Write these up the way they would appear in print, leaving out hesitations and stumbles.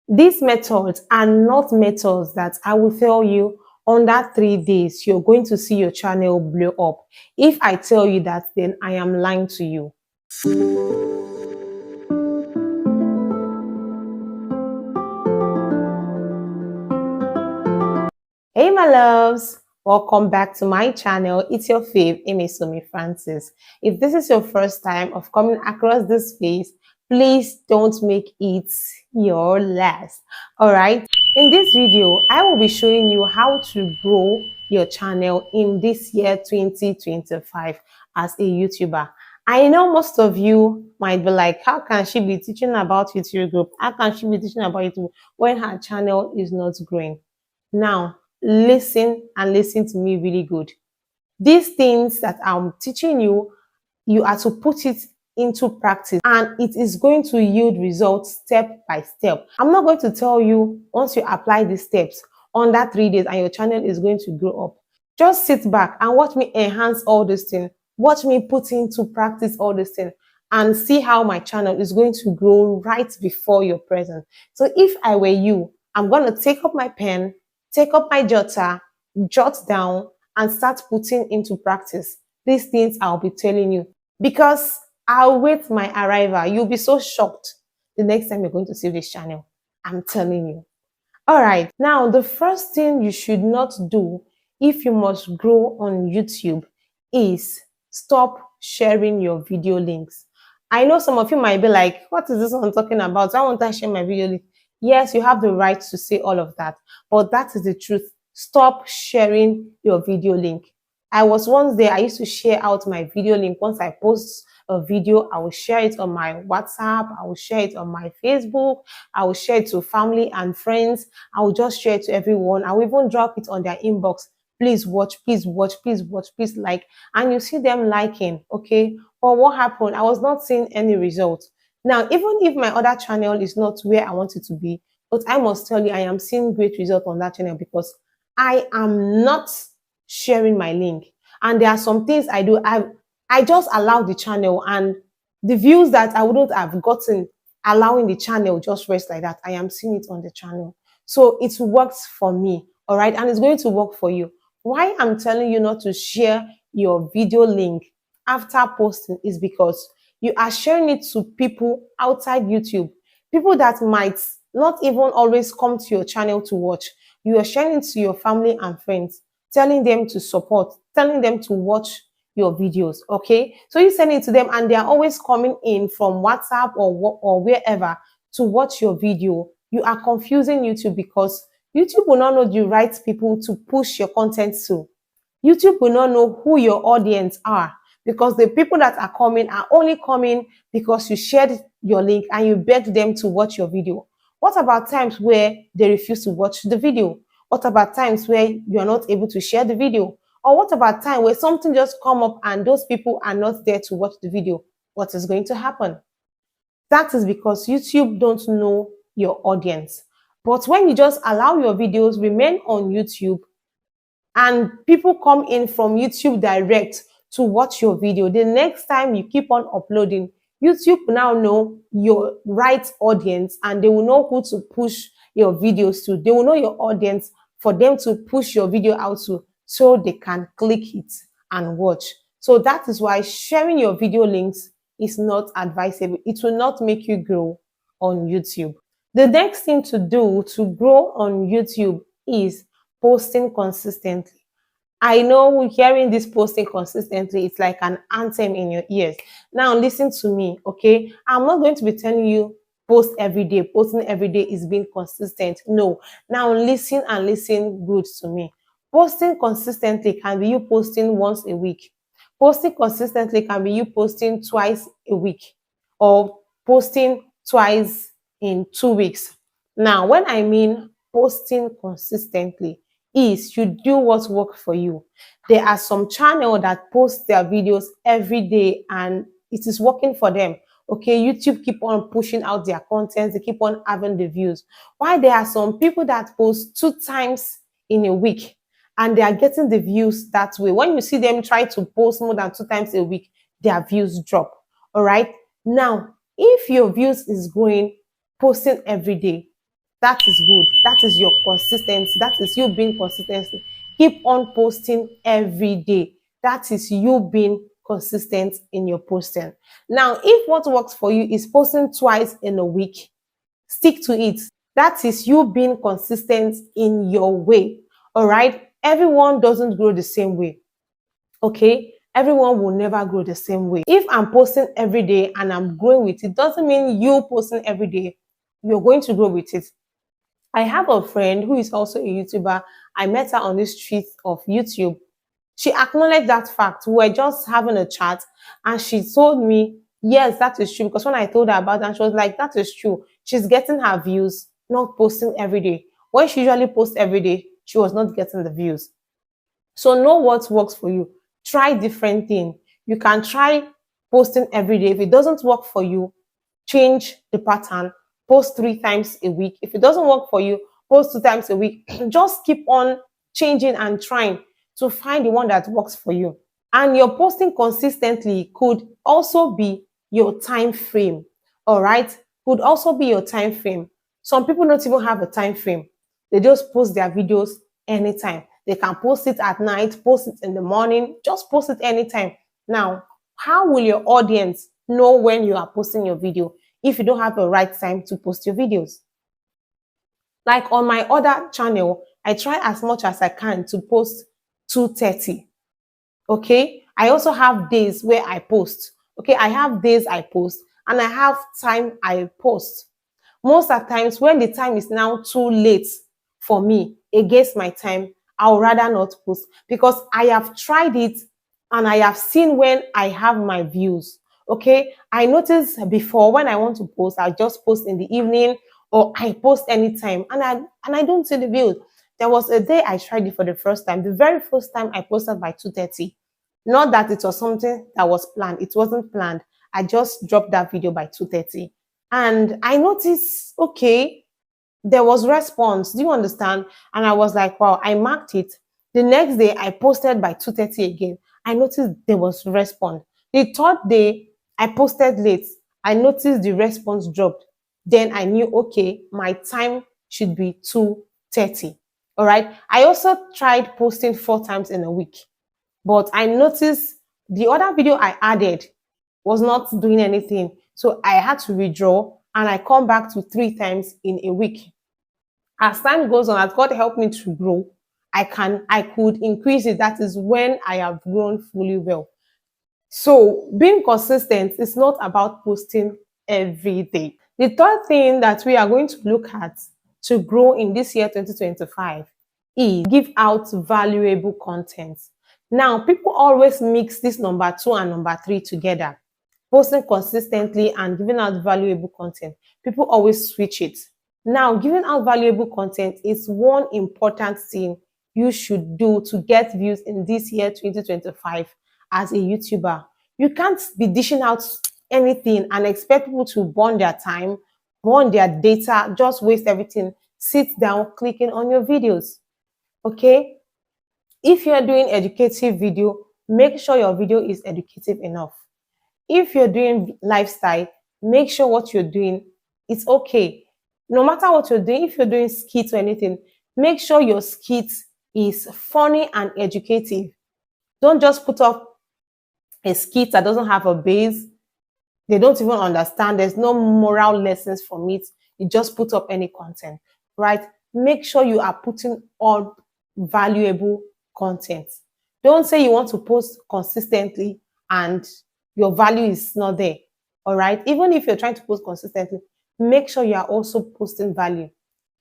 These methods are not methods that I will tell you under 3 days you're going to see your channel blow up. If I tell you that, then I am lying to you. Hey my loves, welcome back to my channel. It's your fave, Emesomi Francis. If this is your first time of coming across this space, please don't make it your last. Alright, in this video, I will be showing you how to grow your channel in this year 2025 as a YouTuber. I know most of you might be like, how can she be teaching about YouTube group? How can she be teaching about YouTube when her channel is not growing? Now, listen and listen to me really good. These things that I'm teaching you, you are to put it into practice and it is going to yield results step by step. I'm not going to tell you once you apply these steps under 3 days and your channel is going to grow up. Just sit back and watch me enhance all these things. Watch me put into practice all these things and see how my channel is going to grow right before your presence. So if I were you, I'm going to take up my pen, take up my jotter, jot down, and start putting into practice these things I'll be telling you. Because I'll wait my arrival. You'll be so shocked the next time you're going to see this channel. I'm telling you. All right. Now, the first thing you should not do if you must grow on YouTube is stop sharing your video links. I know some of you might be like, what is this one talking about? I want to share my video link. Yes, you have the right to say all of that, but that is the truth. Stop sharing your video link. I was once there, I used to share out my video link. Once I post a video, I will share it on my WhatsApp, I will share it on my Facebook, I will share it to family and friends, I will just share it to everyone. I will even drop it on their inbox. Please watch, please watch, please watch, please like. And you see them liking, okay? But what happened? I was not seeing any results. Now, even if my other channel is not where I want it to be, but I must tell you, I am seeing great results on that channel because I am not sharing my link. And there are some things I do. I just allow the channel and the views that I wouldn't have gotten allowing the channel just rest like that. I am seeing it on the channel. So it works for me. All right. And it's going to work for you. Why I'm telling you not to share your video link after posting is because you are sharing it to people outside YouTube, people that might not even always come to your channel to watch. You are sharing it to your family and friends, telling them to support, telling them to watch your videos, okay? So you send it to them and they are always coming in from WhatsApp or wherever to watch your video. You are confusing YouTube because YouTube will not know the right people to push your content to. YouTube will not know who your audience are because the people that are coming are only coming because you shared your link and you begged them to watch your video. What about times where they refuse to watch the video? What about times where you are not able to share the video? Or what about time where something just come up and those people are not there to watch the video? What is going to happen? That is because YouTube don't know your audience. But when you just allow your videos remain on YouTube and people come in from YouTube direct to watch your video, the next time you keep on uploading, YouTube will now know your right audience and they will know who to push your videos to. They will know your audience for them to push your video out to so they can click it and watch. So that is why sharing your video links is not advisable. It will not make you grow on YouTube. The next thing to do to grow on YouTube is posting consistently. I know hearing this posting consistently, it's like an anthem in your ears. Now listen to me, okay? I'm not going to be telling you post every day. Posting every day is being consistent. No. Now listen and listen good to me. Posting consistently can be you posting once a week. Posting consistently can be you posting twice a week or posting twice in 2 weeks. Now, when I mean posting consistently, is you do what works for you. There are some channels that post their videos every day and it is working for them. Okay, YouTube keep on pushing out their content, they keep on having the views. Why there are some people that post 2 times in a week and they are getting the views that way. When you see them try to post more than 2 times a week, their views drop. All right. Now, if your views is growing, posting every day, That is good. That is your consistency. That is you being consistent. Keep on posting every day. That is you being consistent in your posting. Now, if what works for you is posting twice in a week, stick to it. That is you being consistent in your way. All right. Everyone doesn't grow the same way. Okay. Everyone will never grow the same way. If I'm posting every day and I'm growing with it, doesn't mean you posting every day, you're going to grow with it. I have a friend who is also a YouTuber. I met her on the streets of YouTube. She acknowledged that fact. We were just having a chat and she told me, yes, that is true. Because when I told her about that, she was like, that is true. She's getting her views, not posting every day. When she usually posts every day, she was not getting the views. So know what works for you. Try different things. You can try posting every day. If it doesn't work for you, change the pattern. Post 3 times a week. If it doesn't work for you, post 2 times a week. Just keep on changing and trying to find the one that works for you. And your posting consistently could also be your time frame. All right, could also be your time frame. Some people don't even have a time frame. They just post their videos anytime. They can post it at night, post it in the morning, just post it anytime. Now, how will your audience know when you are posting your video if you don't have a right time to post your videos? Like on my other channel, I try as much as I can to post 2:30. Okay, I also have days where I post. Okay, I have days I post and I have time I post. Most of the times when the time is now too late for me against my time, I would rather not post because I have tried it and I have seen when I have my views. Okay, I noticed before when I want to post, I just post in the evening or I post anytime and I don't see the views. There was a day I tried it for the first time. The very first time I posted by 2:30. Not that it was something that was planned. It wasn't planned. I just dropped that video by 2:30. And I noticed, okay, there was response. Do you understand? And I was like, wow, I marked it. The next day I posted by 2:30 again. I noticed there was response. The third day I posted late. I noticed the response dropped. Then I knew, okay, my time should be 2:30. All right. I also tried posting 4 times in a week, but I noticed the other video I added was not doing anything. So I had to withdraw and I come back to 3 times in a week. As time goes on, as God helped me to grow, I could increase it. That is when I have grown fully well. So being consistent is not about posting every day. The third thing that we are going to look at to grow in this year 2025 is give out valuable content. Now, people always mix this number 2 and number 3 together, posting consistently and giving out valuable content. People always switch it. Now, giving out valuable content is one important thing you should do to get views in this year 2025 as a YouTuber. You can't be dishing out anything and expect people to burn their time, burn their data, just waste everything. Sit down, clicking on your videos. Okay? If you're doing educative video, make sure your video is educative enough. If you're doing lifestyle, make sure what you're doing is okay. No matter what you're doing, if you're doing skits or anything, make sure your skit is funny and educative. Don't just put up a skit that doesn't have a base. They don't even understand. There's no moral lessons from it. You just put up any content, right? Make sure you are putting on valuable content. Don't say you want to post consistently and your value is not there. All right. Even if you're trying to post consistently, make sure you are also posting value.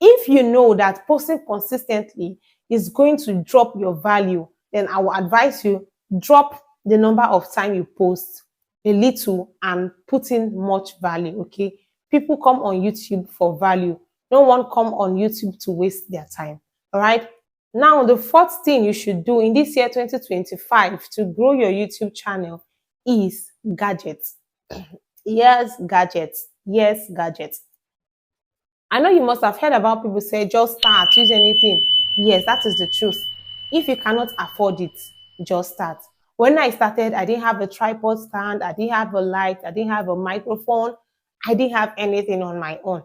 If you know that posting consistently is going to drop your value, then I will advise you drop the number of time you post a little and put in much value. Okay. People come on YouTube for value. No one come on YouTube to waste their time. All right. Now, the fourth thing you should do in this year 2025 to grow your YouTube channel is gadgets. Yes, gadgets. Yes, gadgets. I know you must have heard about people say, just start, use anything. Yes, that is the truth. If you cannot afford it, just start. When I started, I didn't have a tripod stand. I didn't have a light. I didn't have a microphone. I didn't have anything on my own.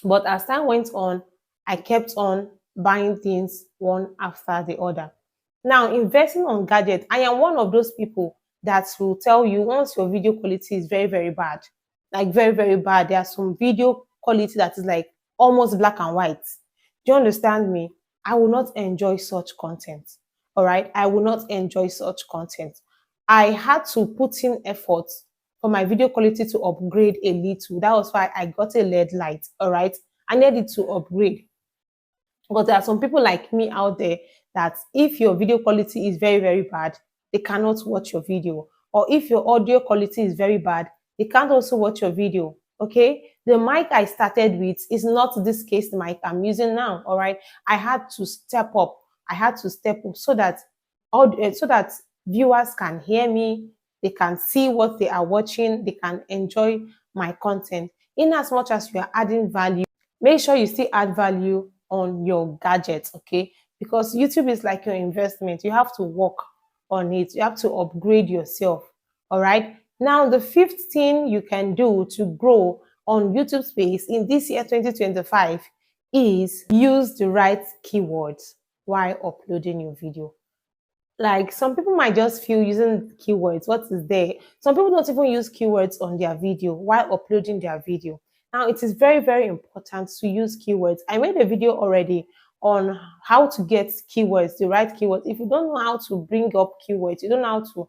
But as time went on, I kept on buying things one after the other. Now, investing on gadgets, I am one of those people that will tell you once your video quality is very, very bad, like very, very bad. There are some video quality that is like almost black and white. Do you understand me? I will not enjoy such content. All right. I will not enjoy such content. I had to put in effort for my video quality to upgrade a little. That was why I got a LED light. All right. I needed to upgrade. But there are some people like me out there that if your video quality is very, very bad, they cannot watch your video. Or if your audio quality is very bad, they can't also watch your video. Okay. The mic I started with is not this case mic I'm using now. All right. I had to step up. I had to step up so that viewers can hear me, they can see what they are watching, they can enjoy my content. In as much as you are adding value, make sure you still add value on your gadgets, okay? Because YouTube is like your investment. You have to work on it. You have to upgrade yourself. All right. Now, the fifth thing you can do to grow on YouTube space in this year 2025 is use the right keywords while uploading your video. Like some people might just feel using keywords, what is there? Some people don't even use keywords on their video while uploading their video. Now it is very, very important to use keywords. I made a video already on how to get keywords, the right keywords. If you don't know how to bring up keywords, you don't know how to.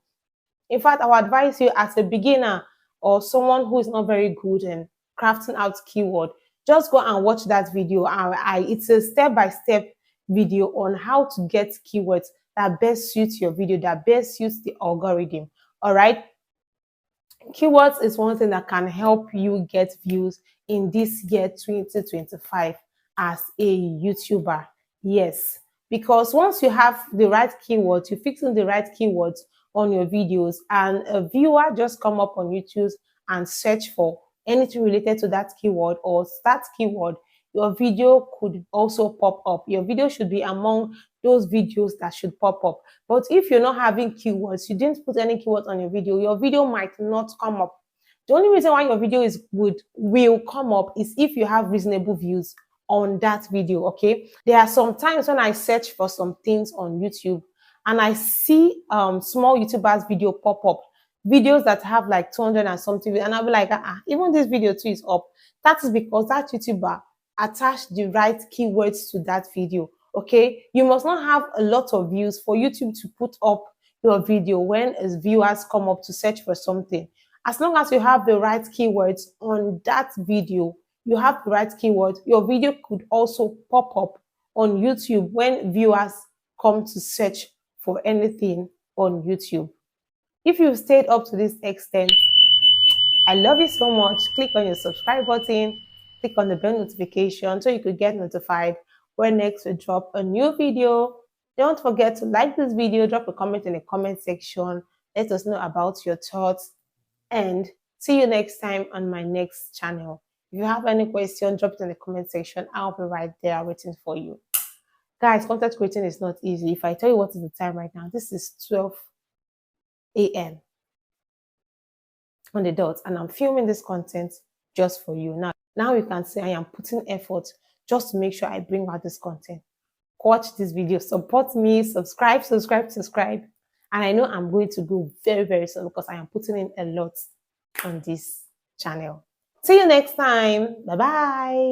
In fact, I would advise you as a beginner or someone who is not very good in crafting out keyword, just go and watch that video. It's a step-by-step video on how to get keywords that best suits your video, that best suits the algorithm. All right. Keywords is one thing that can help you get views in this year 2025 as a YouTuber. Yes, because once you have the right keywords, you fix in the right keywords on your videos, and a viewer just come up on YouTube and search for anything related to that keyword or that keyword, your video could also pop up. Your video should be among those videos that should pop up. But if you're not having keywords, you didn't put any keywords on your video might not come up. The only reason why your video is good will come up is if you have reasonable views on that video. Okay. There are some times when I search for some things on YouTube and I see small YouTubers video pop up, videos that have like 200 and something, and I'll be like, even this video too is up. That is because that YouTuber attached the right keywords to that video. Okay, you must not have a lot of views for YouTube to put up your video when as viewers come up to search for something. As long as you have the right keywords on that video, you have the right keywords, your video could also pop up on YouTube when viewers come to search for anything on YouTube. If you've stayed up to this extent, I love you so much. Click on your subscribe button, click on the bell notification so you could get notified when next we drop a new video. Don't forget to like this video, drop a comment in the comment section. Let us know about your thoughts, and see you next time on my next channel. If you have any question, drop it in the comment section. I'll be right there waiting for you. Guys, content creating is not easy. If I tell you what is the time right now, this is 12 a.m. on the dot, and I'm filming this content just for you. Now you can see I am putting effort just to make sure I bring out this content. Watch this video, support me, subscribe. And I know I'm going to go very, very soon because I am putting in a lot on this channel. See you next time. Bye-bye.